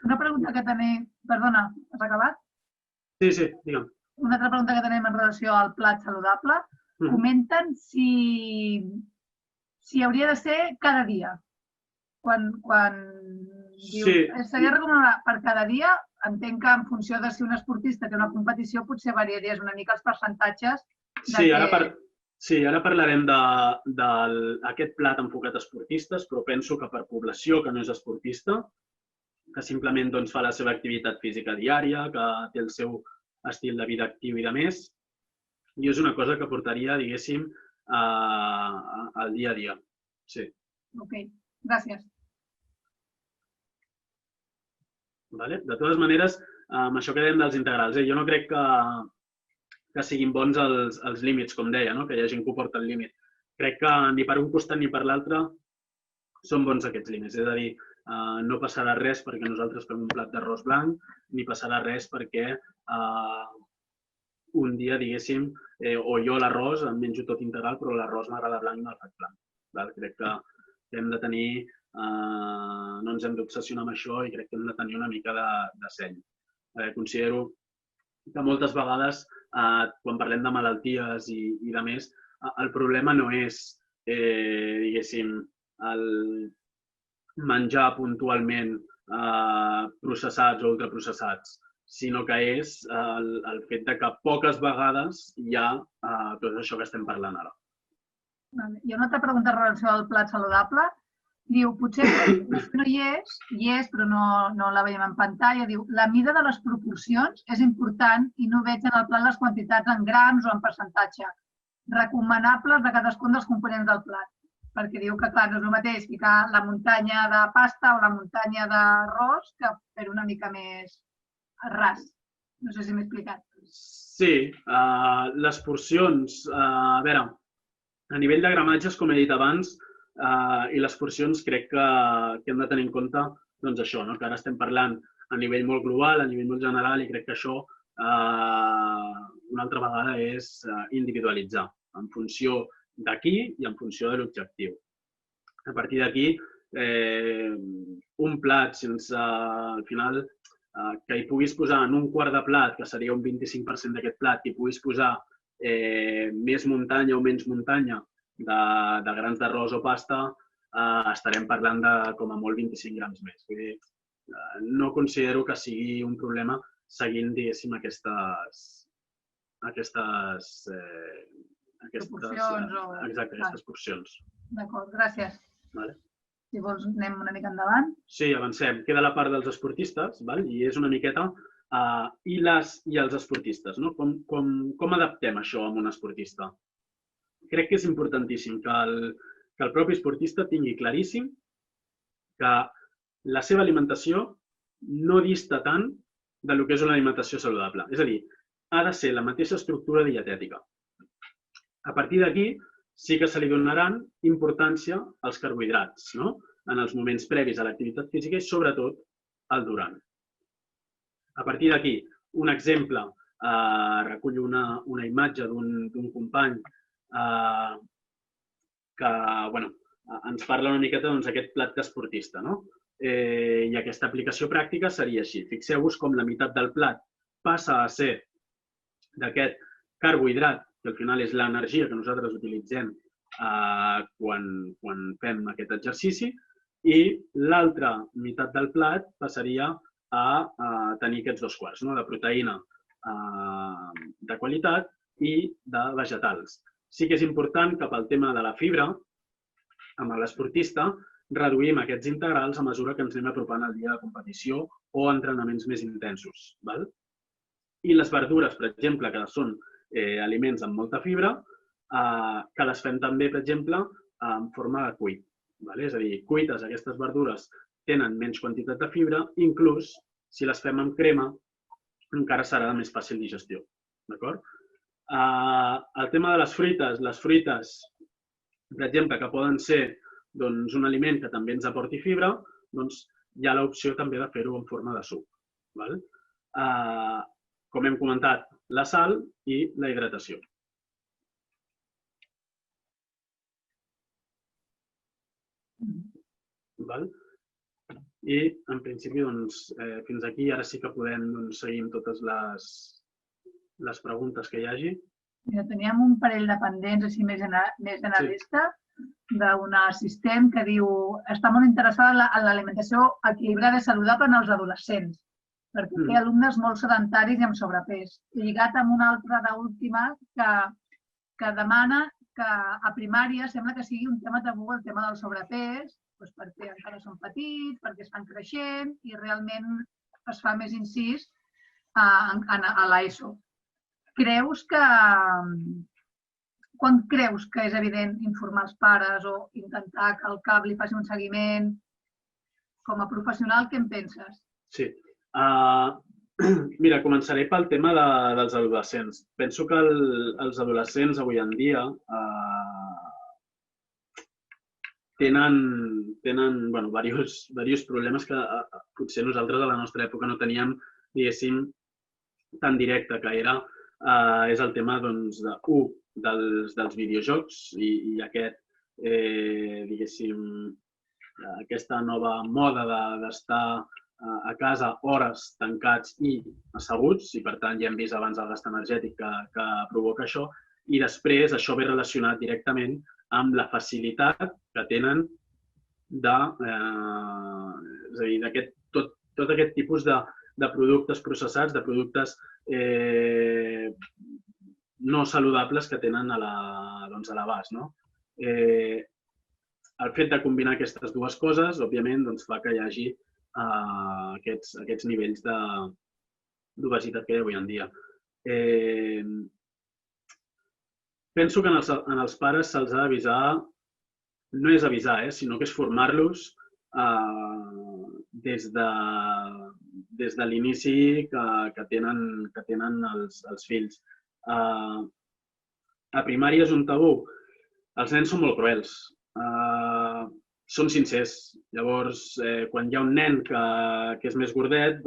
Una pregunta que tenim... Perdona, has acabat? Sí, digue'm. Una altra pregunta que tenim en relació al plat saludable. Comenten si hauria de ser cada dia. Quan seria recomanable per cada dia, entenc que en funció de si un esportista té una competició potser variaries una mica els percentatges. Sí, ara parlarem d'aquest plat enfocat a esportistes, però penso que per població que no és esportista, que simplement fa la seva activitat física diària, que té el seu estil de vida actiu i de més, i és una cosa que portaria, diguéssim, al dia a dia. Sí. Ok, gràcies. De totes maneres, amb això que dèiem dels integrals, jo no crec que siguin bons els límits, com deia, que hi ha gent que ho porta al límit. Crec que ni per un costat ni per l'altre són bons aquests límits. És a dir, no passarà res perquè nosaltres fem un plat d'arròs blanc, ni passarà res perquè un dia, diguéssim, o jo l'arròs em menjo tot integral, però l'arròs m'agrada blanc i me'l faig blanc. Crec que hem de tenir, no ens hem d'obsessionar amb això i crec que hem de tenir una mica de seny. Considero que moltes vegades, quan parlem de malalties i de més, el problema no és, diguéssim, el menjar puntualment processats o ultraprocessats, sinó que és el fet que poques vegades hi ha tot això que estem parlant ara. Hi ha una altra pregunta en relació al plat saludable. Diu, potser no hi és, però no la veiem en pantalla. Diu, la mida de les proporcions és important i no veig en el plat les quantitats en grams o en percentatge recomanables de cadascun dels components del plat. Perquè diu que, clar, no és el mateix ficar la muntanya de pasta o la muntanya d'arròs que fer una mica més ras. No sé si m'he explicat. Sí, les porcions, a veure, a nivell de gramatges, com he dit abans, i les porcions crec que hem de tenir en compte això, que ara estem parlant a nivell molt global, a nivell molt general, i crec que això una altra vegada és individualitzar en funció d'aquí i en funció de l'objectiu. A partir d'aquí, un plat sense, al final, que hi puguis posar en un quart de plat, que seria un 25% d'aquest plat, que hi puguis posar més muntanya o menys muntanya de grans d'arròs o pasta, estarem parlant de com a molt 25 grams més. Vull dir, no considero que sigui un problema seguint, diguéssim, aquestes porcions. D'acord, gràcies. Si vols, anem una mica endavant. Sí, avancem. Queda la part dels esportistes, i és una miqueta i els esportistes. Com adaptem això a un esportista? Crec que és importantíssim que el propi esportista tingui claríssim que la seva alimentació no dista tant del que és una alimentació saludable. És a dir, ha de ser la mateixa estructura dietètica. A partir d'aquí, sí que se li donaran importància als carbohidrats en els moments previs a l'activitat física i sobretot al durant. A partir d'aquí, un exemple, recullo una imatge d'un company que ens parla una miqueta d'aquest plat d'esportista. I aquesta aplicació pràctica seria així. Fixeu-vos com la meitat del plat passa a ser d'aquest carbohidrat, que al final és l'energia que nosaltres utilitzem quan fem aquest exercici, i l'altra meitat del plat passaria a tenir aquests 2 quarts, de proteïna de qualitat i de vegetals. Sí que és important que pel tema de la fibra, amb l'esportista, reduïm aquests integrals a mesura que ens anem apropant al dia de competició o entrenaments més intensos. I les verdures, per exemple, que són aliments amb molta fibra, que les fem també, per exemple, en forma de cuit. És a dir, cuites, aquestes verdures tenen menys quantitat de fibra, inclús si les fem amb crema, encara serà de més fàcil digestió. El tema de les fruites, per exemple, que poden ser un aliment que també ens aporti fibra, hi ha l'opció també de fer-ho en forma de suc. Com hem comentat, la sal i la hidratació. I, en principi, fins aquí ara sí que podem seguir amb totes les preguntes que hi hagi. Teníem un parell de pendents així més generalista d'un assistent que diu està molt interessada en l'alimentació equilibrada i saludable en els adolescents, perquè té alumnes molt sedentaris i amb sobrepès. Lligat amb una altra d'última que demana que a primària sembla que sigui un tema tabú el tema del sobrepès, perquè encara són petits, perquè estan creixent i realment es fa més incís a l'ESO. Quan creus que és evident informar els pares o intentar que el CAP li faci un seguiment? Com a professional, què en penses? Sí. Mira, començaré pel tema dels adolescents. Penso que els adolescents avui en dia tenen diversos problemes que potser nosaltres a la nostra època no teníem, diguéssim, tan directe, que és el tema dels videojocs i aquesta nova moda d'estar a casa hores tancats i asseguts, i per tant ja hem vist abans el gast energètic que provoca això, i després això ve relacionat directament amb la facilitat que tenen tot aquest tipus de productes processats, de productes no saludables que tenen a l'abast. El fet de combinar aquestes dues coses, òbviament, fa que hi hagi aquests nivells d'obesitat que hi ha avui en dia. Penso que en els pares se'ls ha d'avisar, no és avisar, sinó que és formar-los des de l'inici que tenen els fills. A primària és un tabú. Els nens són molt cruels, són sincers. Llavors, quan hi ha un nen que és més gordet,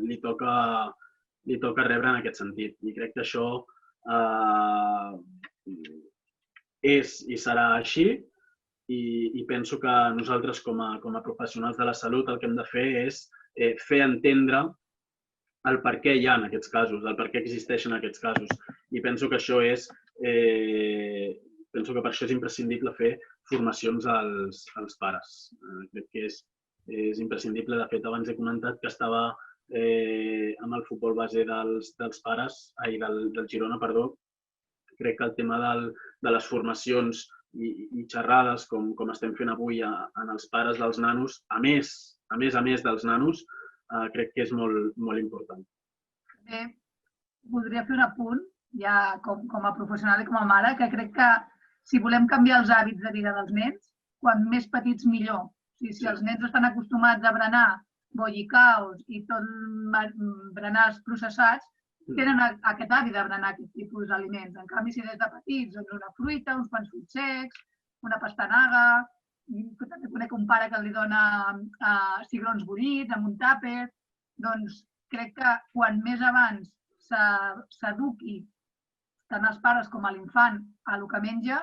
li toca rebre en aquest sentit. I crec que això és i serà així, i penso que nosaltres com a professionals de la salut el que hem de fer és fer entendre el per què hi ha en aquests casos, el per què existeixen aquests casos. I penso que per això és imprescindible fer formacions als pares. Crec que és imprescindible. De fet, abans he comentat que estava amb el futbol base del Girona, crec que el tema de les formacions i xerrades, com estem fent avui en els pares dels nanos, a més dels nanos, crec que és molt important. Bé, voldria fer un apunt, ja com a professional i com a mare, que crec que si volem canviar els hàbits de vida dels nens, quan més petits millor. Si els nens estan acostumats a berenar bollicaos i tot berenars processats, tenen aquest hàbit de berenar aquest tipus d'aliments. En canvi, si des de petits, una fruita, uns pans fruits secs, una pastanaga, també conec un pare que li dona cigrons bullits amb un tàper, doncs crec que quan més abans s'eduqui tant els pares com a l'infant a el que menja,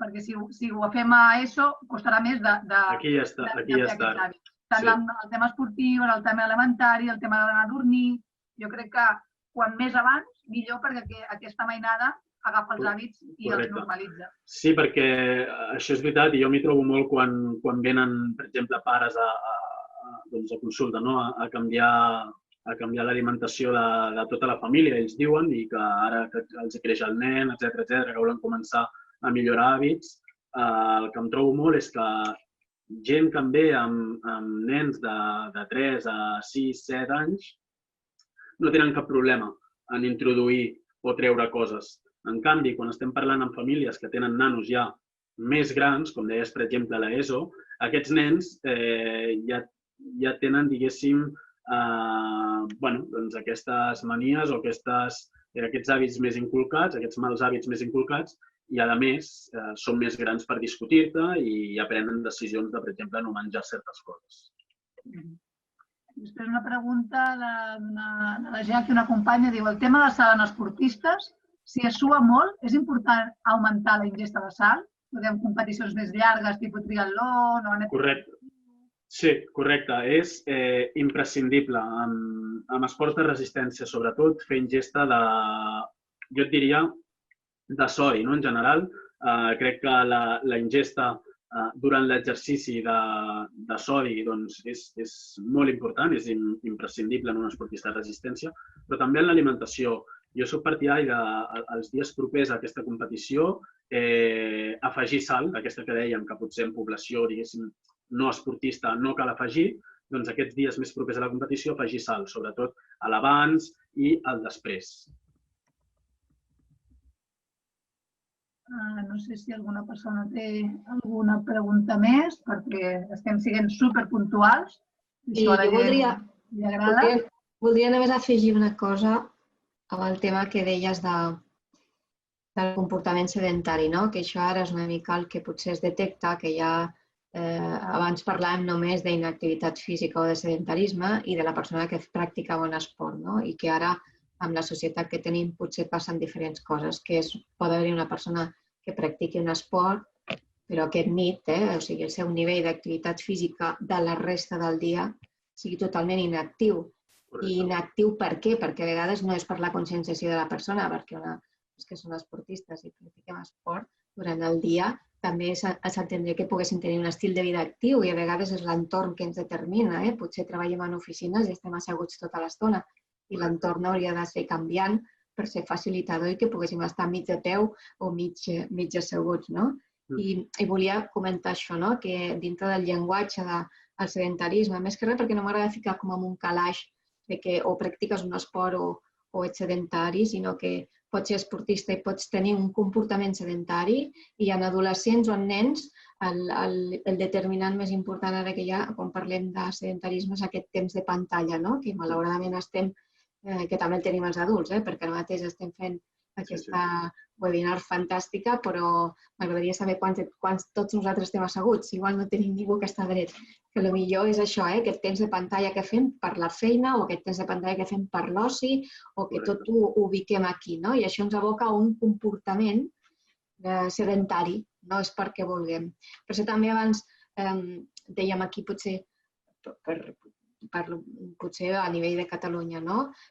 perquè si ho fem a ESO, costarà més de canviar aquests hàbits. Tant el tema esportiu, el tema alimentari, el tema d'anar a dormir. Jo crec que quan més abans, millor, perquè aquesta mainada agafa els hàbits i els Correcte. normalitza. Sí, perquè això és veritat i jo m'hi trobo molt quan venen, per exemple, pares a consulta, no? a canviar l'alimentació de tota la família. Ells diuen i que ara que els creix el nen, etc que volen començar a millorar hàbits. El que em trobo molt és que gent que em ve amb nens de 3 a 6, 7 anys no tenen cap problema en introduir o treure coses. En canvi, quan estem parlant amb famílies que tenen nanos ja més grans, com deies, per exemple, l'ESO, aquests nens ja tenen, diguéssim, aquestes manies o aquests hàbits més inculcats, aquests mals hàbits més inculcats, i, a més, són més grans per discutir-te i ja prenen decisions de, per exemple, no menjar certes coses. Després una pregunta de la Jackie, una companya, diu: el tema de la sal en esportistes, si es sua molt, és important augmentar la ingesta de sal? Podem competicions més llargues, tipus triatló... Correcte. Sí, correcte. És imprescindible en esports de resistència, sobretot, fer ingesta jo et diria, de sodi, no? En general, crec que la ingesta durant l'exercici de sodi és molt important, és imprescindible en un esportista de resistència, però també en l'alimentació. Jo soc partidari dels dies propers a aquesta competició afegir sal, aquesta que dèiem que potser en població, diguéssim, no esportista no cal afegir, doncs aquests dies més propers a la competició afegir sal, sobretot a l'abans i al després. No sé si alguna persona té alguna pregunta més, perquè estem sent superpuntuals. I jo voldria només afegir una cosa amb el tema que deies del comportament sedentari, que això ara és una mica el que potser es detecta, que ja abans parlàvem només d'inactivitat física o de sedentarisme i de la persona que practicava un esport, i que ara, amb la societat que tenim, potser passen diferents coses, que pot haver-hi una persona que practiqui un esport, però aquest nit, o sigui, el seu nivell d'activitat física de la resta del dia sigui totalment inactiu. I inactiu per què? Perquè a vegades no és per la conscienciació de la persona, perquè els que són esportistes i practiquem esport durant el dia també s'entendria que poguessin tenir un estil de vida actiu i a vegades és l'entorn que ens determina. Potser treballem en oficines i estem asseguts tota l'estona i l'entorn hauria de ser canviant per ser facilitador i que poguéssim estar mig de peu o mig asseguts. I volia comentar això, que dintre del llenguatge del sedentarisme, més que res perquè no m'agrada ficar com en un calaix de que o practiques un esport o ets sedentari, sinó que pots ser esportista i pots tenir un comportament sedentari i en adolescents o en nens el determinant més important ara que hi ha, quan parlem de sedentarisme, és aquest temps de pantalla, que malauradament que també el tenim els adults, perquè ara mateix estem fent aquesta webinar fantàstica, però m'agradaria saber quants tots nosaltres estem asseguts. Igual no tenim ningú que està dret. Que potser és això, aquest temps de pantalla que fem per la feina o aquest temps de pantalla que fem per l'oci o que tot ho ubiquem aquí. I això ens aboca a un comportament sedentari, no és perquè vulguem. Per això també abans dèiem aquí potser potser a nivell de Catalunya,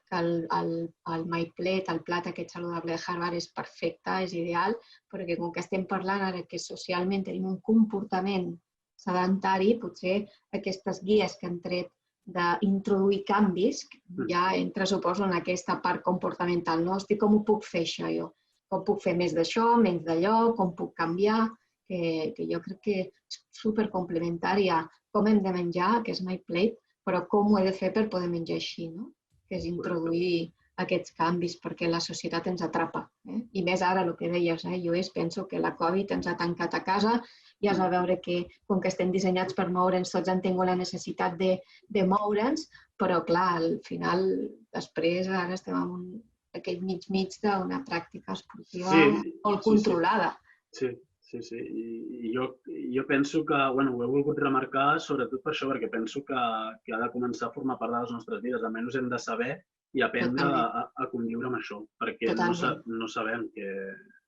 que el MyPlate, el plat aquest saludable de Harvard és perfecte, és ideal, perquè com que estem parlant ara que socialment tenim un comportament sedentari, potser aquestes guies que han tret d'introduir canvis ja entra, suposo, en aquesta part comportamental. Hosti, com ho puc fer això jo? Com puc fer més d'això, menys d'allò, com puc canviar? Que jo crec que és supercomplementari a com hem de menjar, que és MyPlate, però com ho he de fer per poder menjar així, que és introduir aquests canvis perquè la societat ens atrapa. I més ara, el que deies, jo penso que la Covid ens ha tancat a casa i has de veure que, com que estem dissenyats per moure'ns, tots han tingut la necessitat de moure'ns, però clar, al final, després, ara estem en aquell mig d'una pràctica esportiva molt controlada. Sí. I jo penso que, ho he volgut remarcar sobretot per això, perquè penso que ha de començar a formar part de les nostres vides. Almenys hem de saber i aprendre a conviure amb això, perquè no sabem què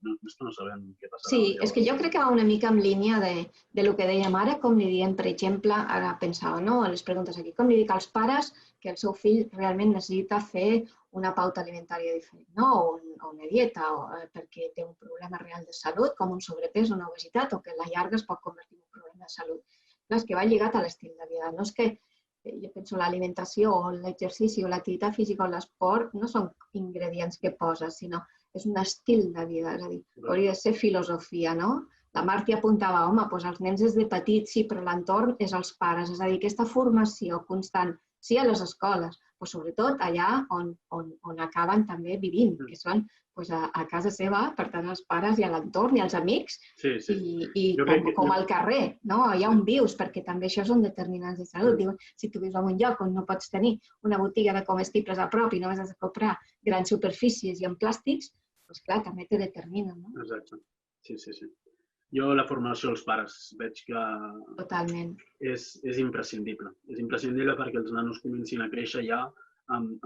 passarà. Sí, és que jo crec que va una mica en línia de lo que dèiem ara, com li diem, per exemple, ara pensava, no?, a les preguntes aquí, com li dic als pares que el seu fill realment necessita fer una pauta alimentària diferent, no?, o una dieta, perquè té un problema real de salut, com un sobrepès o una obesitat, o que a la llarga es pot convertir en un problema de salut. No, és que va lligat a l'estil de vida. No és que, jo penso, l'alimentació o l'exercici o l'activitat física o l'esport no són ingredients que poses, sinó és un estil de vida, és a dir, hauria de ser filosofia, no? La Marti apuntava, home, doncs els nens des de petits sí, però l'entorn és els pares, és a dir, aquesta formació constant, sí a les escoles, però sobretot allà on acaben també vivint, que són a casa seva, per tant, als pares i a l'entorn i als amics, i com al carrer, allà on vius, perquè també això són determinants de salut. Diuen, si tu vius en un lloc on no pots tenir una botiga de comestibles a prop i només has de comprar grans superfícies i en plàstics, doncs clar, també te determinen, no? Exacte, sí. Jo la formació als pares veig que és imprescindible. És imprescindible perquè els nanos comencin a créixer ja amb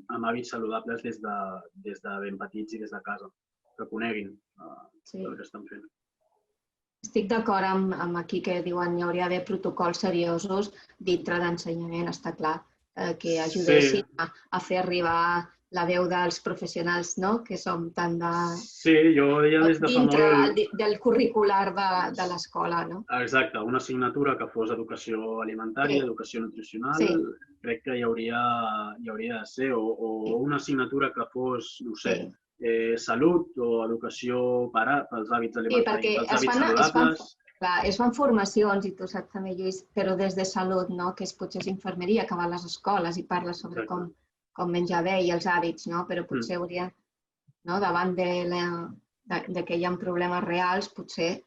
hàbits saludables des de ben petits i des de casa, que coneguin el que estan fent. Estic d'acord amb aquí que diuen hi hauria d'haver protocols seriosos dintre d'ensenyament, està clar, que ajudessin a fer arribar la veu dels professionals, que som tant de... Sí, jo deia des de fa molt... Dintre del curricular de l'escola, no? Exacte, una assignatura que fos educació alimentària, educació nutricional, crec que hi hauria de ser, o una assignatura que fos, no sé, salut o educació pels hàbits alimentaris, pels hàbits saludables. Clar, es fan formacions, i tu saps també, Lluís, però des de salut, que potser és infermeria, que va a les escoles i parla sobre com menjar bé i els hàbits, però potser hauria, davant de que hi ha problemes reals, potser,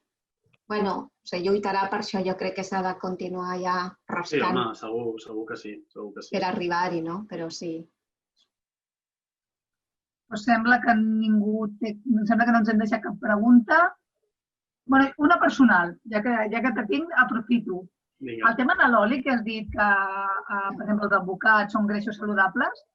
se lluitarà per això, jo crec que s'ha de continuar ja rascant. Sí, home, segur que sí. Per arribar-hi, però sí. Sembla que no ens hem deixat cap pregunta. Una personal, ja que te tinc, aprofito. El tema de l'oli, que has dit que, per exemple, els advocats són greixos saludables,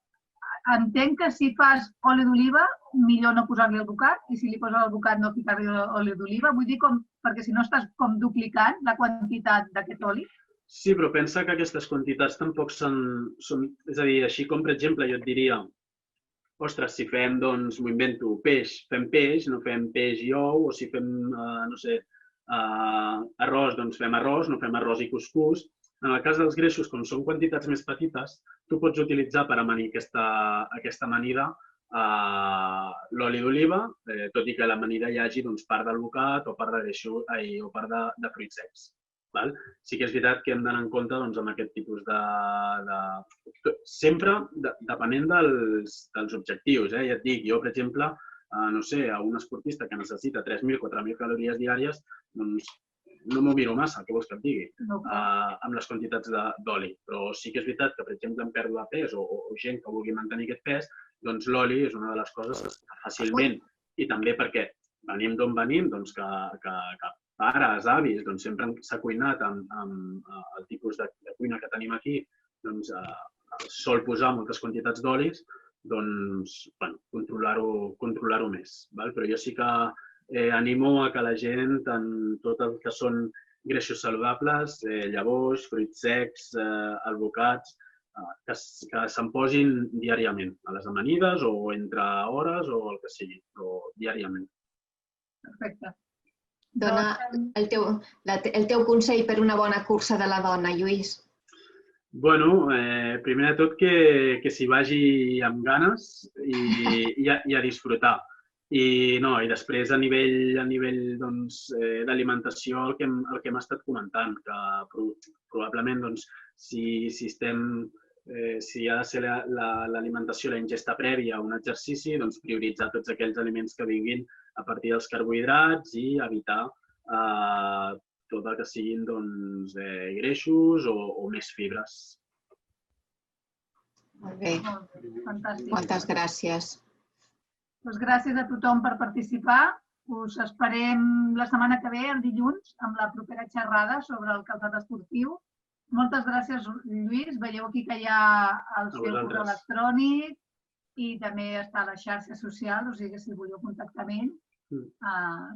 entenc que si fas oli d'oliva, millor no posar-li alvocat, i si li poses alvocat no ficar-li oli d'oliva. Vull dir, perquè si no estàs com duplicant la quantitat d'aquest oli. Sí, però pensa que aquestes quantitats tampoc són... És a dir, així com, per exemple, jo et diria, ostres, si fem, doncs, m'ho invento, peix, fem peix, no fem peix i ou, o si fem, no sé, arròs, doncs fem arròs, no fem arròs i cuscús. En el cas dels greixos, com són quantitats més petites, tu pots utilitzar per amanir aquesta amanida l'oli d'oliva, tot i que a l'amanida hi hagi part d'alvocat o part de greixos o part de fruits secs. Sí que és veritat que hem d'anar en compte amb aquest tipus de... Sempre depenent dels objectius. Ja et dic, jo, per exemple, no sé, a un esportista que necessita 3.000 o 4.000 calories diàries, doncs no m'ho miro massa, què vols que et digui, amb les quantitats d'oli. Però sí que és veritat que, per exemple, en pèrdua de pes o gent que vulgui mantenir aquest pes, doncs l'oli és una de les coses que fàcilment, i també perquè venim d'on venim, doncs que pares, avis, doncs sempre s'ha cuinat amb el tipus de cuina que tenim aquí, doncs sol posar moltes quantitats d'olis, doncs, controlar-ho més. Però jo sí que animo a que la gent, en tot el que són greixos saludables, llavors, fruits secs, albocats, que se'n posin diàriament, a les amanides o entre hores o el que sigui, però diàriament. Perfecte. Dona el teu consell per una bona cursa de la dona, Lluís. Bueno, primer de tot que s'hi vagi amb ganes i a disfrutar. I després a nivell d'alimentació el que hem estat comentant, que probablement si ha de ser l'alimentació, la ingesta prèvia a un exercici, prioritzar tots aquells aliments que vinguin a partir dels carbohidrats i evitar tot el que siguin greixos o més fibres. Molt bé. Fantàstic. Moltes gràcies. Doncs gràcies a tothom per participar. Us esperem la setmana que ve, el dilluns, amb la propera xerrada sobre el calçat esportiu. Moltes gràcies, Lluís. Veieu aquí que hi ha el seu correu electrònic, i també està a la xarxa social, o sigui, si voleu contactar amb ell,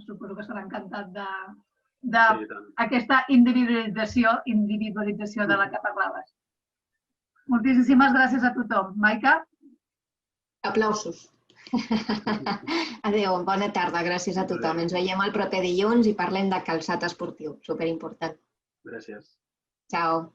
suposo que estarà encantat d'aquesta individualització de la que parlaves. Moltíssimes gràcies a tothom. Maica? Aplausos. Adéu, bona tarda, gràcies a tothom. Ens veiem el proper dilluns i parlem de calçat esportiu, superimportant. Gràcies. Ciao.